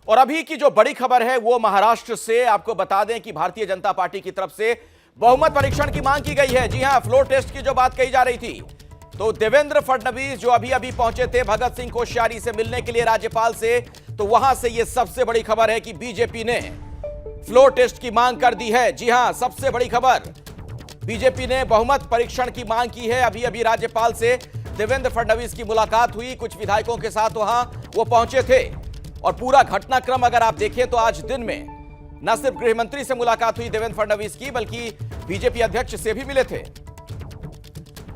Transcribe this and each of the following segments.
और अभी की जो बड़ी खबर है वो महाराष्ट्र से। आपको बता दें कि भारतीय जनता पार्टी की तरफ से बहुमत परीक्षण की मांग की गई है। जी हां, फ्लोर टेस्ट की जो बात कही जा रही थी, तो देवेंद्र फडणवीस जो अभी अभी पहुंचे थे भगत सिंह कोश्यारी से मिलने के लिए राज्यपाल से, तो वहां से यह सबसे बड़ी खबर है कि बीजेपी ने फ्लोर टेस्ट की मांग कर दी है। जी हां, सबसे बड़ी खबर, बीजेपी ने बहुमत परीक्षण की मांग की है। अभी अभी राज्यपाल से देवेंद्र फडणवीस की मुलाकात हुई, कुछ विधायकों के साथ वहां वो पहुंचे थे। और पूरा घटनाक्रम अगर आप देखें तो आज दिन में न सिर्फ गृह मंत्री से मुलाकात हुई देवेंद्र फडणवीस की, बल्कि बीजेपी अध्यक्ष से भी मिले थे।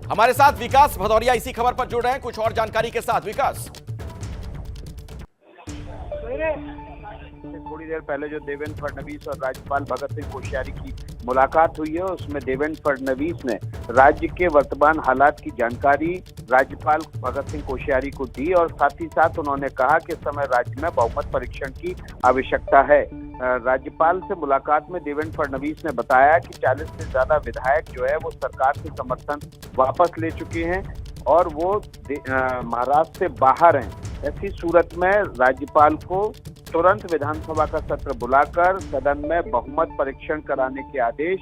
हमारे साथ विकास भदौरिया इसी खबर पर जुड़ रहे हैं कुछ और जानकारी के साथ। विकास, थोड़ी देर पहले जो देवेंद्र फडणवीस और राज्यपाल भगत सिंह कोश्यारी की मुलाकात हुई है, उसमें देवेंद्र फडणवीस ने राज्य के वर्तमान हालात की जानकारी राज्यपाल भगत सिंह कोश्यारी को दी और साथ ही साथ उन्होंने कहा कि इस समय राज्य में बहुमत परीक्षण की आवश्यकता है। राज्यपाल से मुलाकात में देवेंद्र फडणवीस ने बताया कि 40 से ज्यादा विधायक जो है वो सरकार से समर्थन वापस ले चुके हैं और वो महाराष्ट्र से बाहर हैं। ऐसी सूरत में राज्यपाल को तुरंत विधानसभा का सत्र बुलाकर सदन में बहुमत परीक्षण कराने के आदेश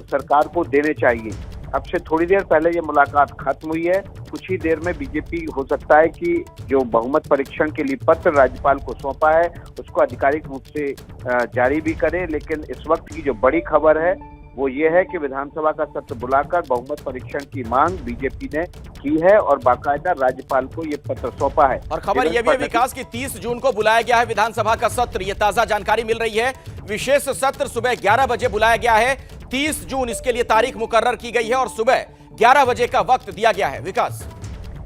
सरकार को देने चाहिए। अब से थोड़ी देर पहले ये मुलाकात खत्म हुई है। कुछ ही देर में बीजेपी हो सकता है कि जो बहुमत परीक्षण के लिए पत्र राज्यपाल को सौंपा है उसको आधिकारिक रूप से जारी भी करे। लेकिन इस वक्त की जो बड़ी खबर है वो ये है कि विधानसभा का सत्र बुलाकर बहुमत परीक्षण की मांग बीजेपी ने की है और बाकायदा राज्यपाल को ये पत्र सौंपा है। और खबर यह भी है विकास की 30 जून को बुलाया गया है विधानसभा का सत्र। ये ताजा जानकारी मिल रही है। विशेष सत्र सुबह 11 बजे बुलाया गया है। 30 जून इसके लिए तारीख मुकर्रर की गई है और सुबह 11 बजे का वक्त दिया गया है। विकास,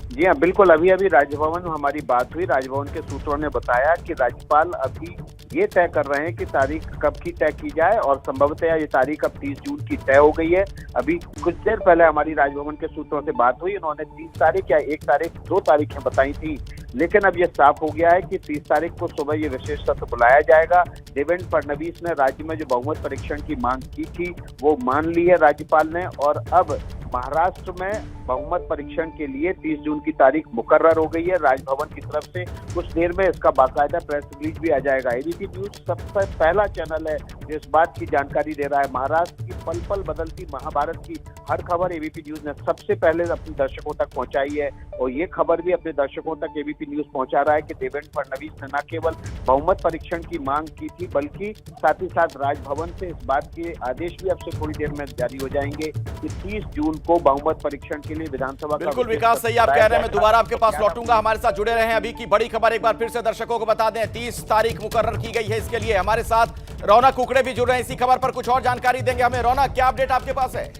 जी हाँ, बिल्कुल। अभी अभी राजभवन में हमारी बात हुई। राजभवन के सूत्रों ने बताया कि राज्यपाल अभी ये तय कर रहे हैं कि तारीख कब की तय की जाए और संभवतः ये तारीख अब 30 जून की तय हो गई है। अभी कुछ देर पहले हमारी राजभवन के सूत्रों से बात हुई, उन्होंने 30 तारीख या 1 तारीख 2 तारीखें बताई थी, लेकिन अब ये साफ हो गया है कि 30 तारीख को सुबह ये विशेष सत्र बुलाया जाएगा। देवेंद्र फडणवीस ने राज्य में जो बहुमत परीक्षण की मांग की थी वो मान ली है राज्यपाल ने और अब महाराष्ट्र में बहुमत परीक्षण के लिए 30 जून की तारीख मुकर्रर हो गई है राजभवन की तरफ से। कुछ देर में इसका बाकायदा प्रेस रिलीज भी आ जाएगा। एबीपी न्यूज सबसे पहला चैनल है जो इस बात की जानकारी दे रहा है। महाराष्ट्र की पल पल बदलती महाभारत की हर खबर एबीपी न्यूज ने सबसे पहले अपने दर्शकों तक पहुंचाई है और ये खबर भी अपने दर्शकों तक एबीपी न्यूज पहुंचा रहा है कि देवेंद्र फडणवीस ने न केवल बहुमत परीक्षण की मांग की थी बल्कि साथ ही साथ राजभवन से इस बात के आदेश भी अब से थोड़ी देर में जारी हो जाएंगे कि 30 जून को बहुमत परीक्षण के लिए विधानसभा। बिल्कुल विकास, सही आप कह रहे हैं। मैं दोबारा आपके पास लौटूंगा, हमारे साथ जुड़े रहे। अभी की बड़ी खबर एक बार फिर से दर्शकों को बता दें, 30 तारीख मुकर्रर की गई है इसके लिए। हमारे साथ रौनक कुकड़े भी जुड़ रहे हैं इसी खबर पर, कुछ और जानकारी देंगे हमें। रौनक, क्या अपडेट आपके पास है?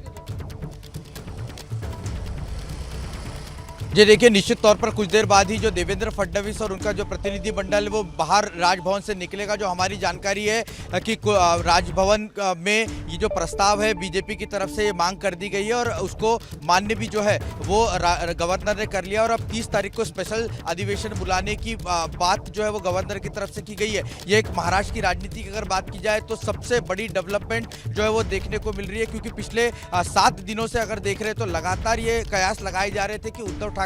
जी देखिए, निश्चित तौर पर कुछ देर बाद ही जो देवेंद्र फडणवीस और उनका जो प्रतिनिधि मंडल वो बाहर राजभवन से निकलेगा। जो हमारी जानकारी है कि राजभवन में ये जो प्रस्ताव है बीजेपी की तरफ से ये मांग कर दी गई है और उसको मान्य भी जो है वो गवर्नर ने कर लिया और अब 30 तारीख को स्पेशल अधिवेशन बुलाने की बात जो है वो गवर्नर की तरफ से की गई है। ये एक महाराष्ट्र की राजनीति की अगर बात की जाए तो सबसे बड़ी डेवलपमेंट जो है वो देखने को मिल रही है, क्योंकि पिछले 7 दिनों से अगर देख रहे तो लगातार ये कयास लगाए जा रहे थे कि उद्धव ठाकरे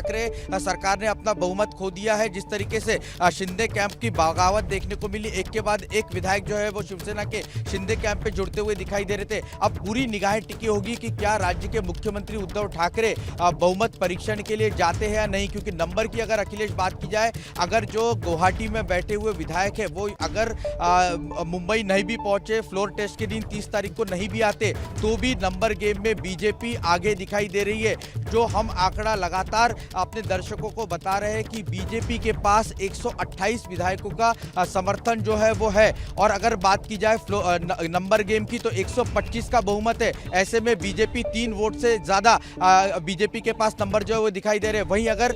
सरकार ने अपना बहुमत खो दिया है। जिस तरीके से शिंदे कैंप की बगावत देखने को मिली, एक के बाद एक विधायक जो है वो शिवसेना के शिंदे कैंप पे जुड़ते हुए दिखाई दे रहे थे। अब पूरी निगाहें टिकी होगी कि क्या राज्य के मुख्यमंत्री उद्धव ठाकरे बहुमत परीक्षण के लिए जाते हैं या नहीं, क्योंकि नंबर की अगर अखिलेश बात की जाए, अगर जो गुवाहाटी में बैठे हुए विधायक है वो अगर मुंबई नहीं भी पहुंचे, फ्लोर टेस्ट के दिन 30 तारीख को नहीं भी आते, तो भी नंबर गेम में बीजेपी आगे दिखाई दे रही है। जो हम आंकड़ा लगातार अपने दर्शकों को बता रहे हैं कि बीजेपी के पास 128 विधायकों का समर्थन जो है वो है और अगर बात की जाए नंबर गेम की तो 125 का बहुमत है। ऐसे में बीजेपी 3 वोट से ज्यादा बीजेपी के पास नंबर जो है वो दिखाई दे रहे हैं। वहीं अगर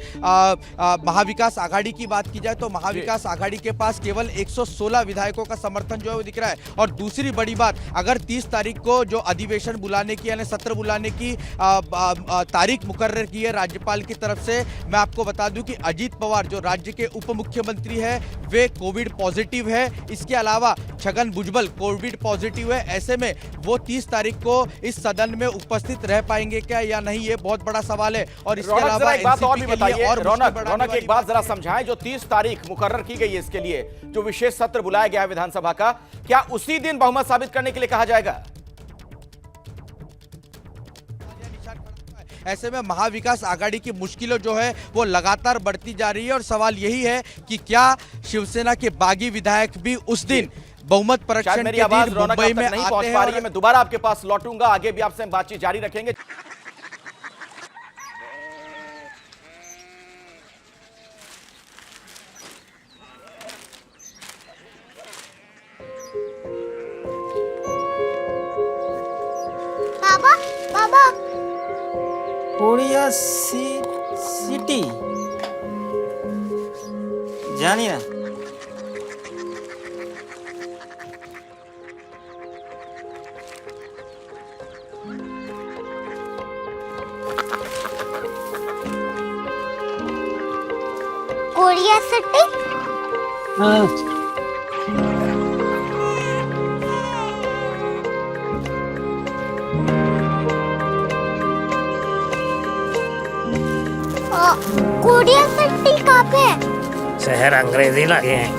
महाविकास आघाड़ी की बात की जाए तो महाविकास आघाड़ी के पास केवल 116 विधायकों का समर्थन जो है वो दिख रहा है। और दूसरी बड़ी बात, अगर 30 तारीख को जो अधिवेशन बुलाने की यानी सत्र बुलाने की तारीख मुकर्रर की है राज्यपाल की तरफ तरफ से। मैं आपको बता दूं कि अजीत पवार जो राज्य के उप मुख्यमंत्री है वे कोविड पॉजिटिव है। इसके अलावा छगन भुजबल कोविड पॉजिटिव है। ऐसे में वो 30 तारीख को इस सदन में उपस्थित रह पाएंगे क्या या नहीं, ये बहुत बड़ा सवाल है। और इसके रौनक, अलावा एक बात और भी बताइए, रौनक एक बात जरा है। समझाएं, जो 30 तारीख मुकर्रर की गई है इसके लिए जो विशेष सत्र बुलाया गया है विधानसभा का, क्या उसी दिन बहुमत साबित करने के लिए कहा जाएगा? ऐसे में महाविकास आघाड़ी की मुश्किलें जो है वो लगातार बढ़ती जा रही है और सवाल यही है कि क्या शिवसेना के बागी विधायक भी उस दिन बहुमत परीक्षण मेरी के आवाज दिन रौनक मुंबई अब में तक नहीं आते पहुंच हैं पा और रही है। मैं दोबारा आपके पास लौटूंगा, आगे भी आपसे हम बातचीत जारी रखेंगे। बाबा बाबा कोरिया सिटी জানি না। कोरिया सिटी कोरिया सिटी कहाँ पे है? शहर अंग्रेजी लगे हैं।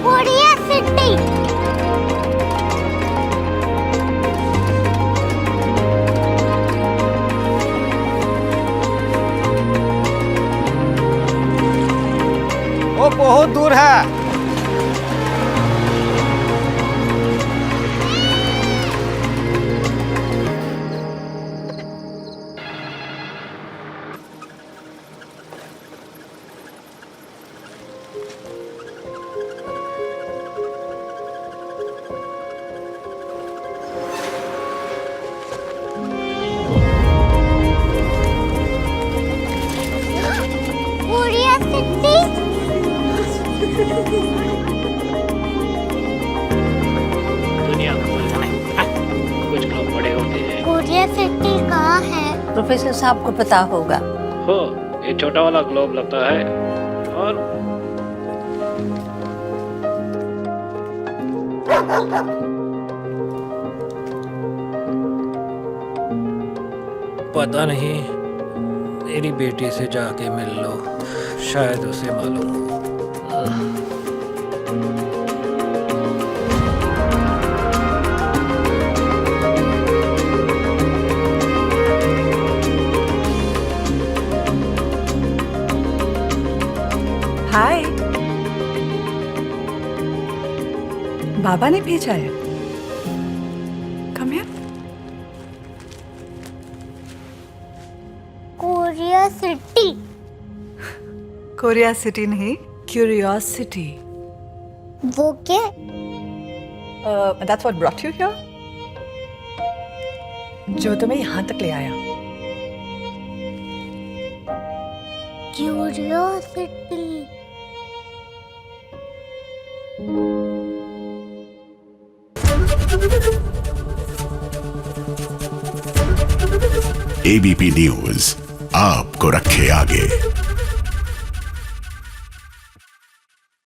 कोरिया सिटी वो बहुत दूर है। कोरिया सिटी दुनिया को बोलना नहीं, कुछ लोग बड़े होते हैं। कोरिया सिटी कहाँ है? प्रोफेसर साहब को पता होगा। हो, ये छोटा वाला ग्लोब लगता है और पता नहीं, मेरी बेटी से जाके मिल लो, शायद उसे मालूम हो। हाय, बाबा ने भेजा है। Come here. Korea city Korea city नहीं, क्यूरियोसिटी। वो क्या? That's what brought you here, जो तुम्हें यहाँ तक ले आया। क्यूरियोसिटी एबीपी न्यूज आपको रखे आगे।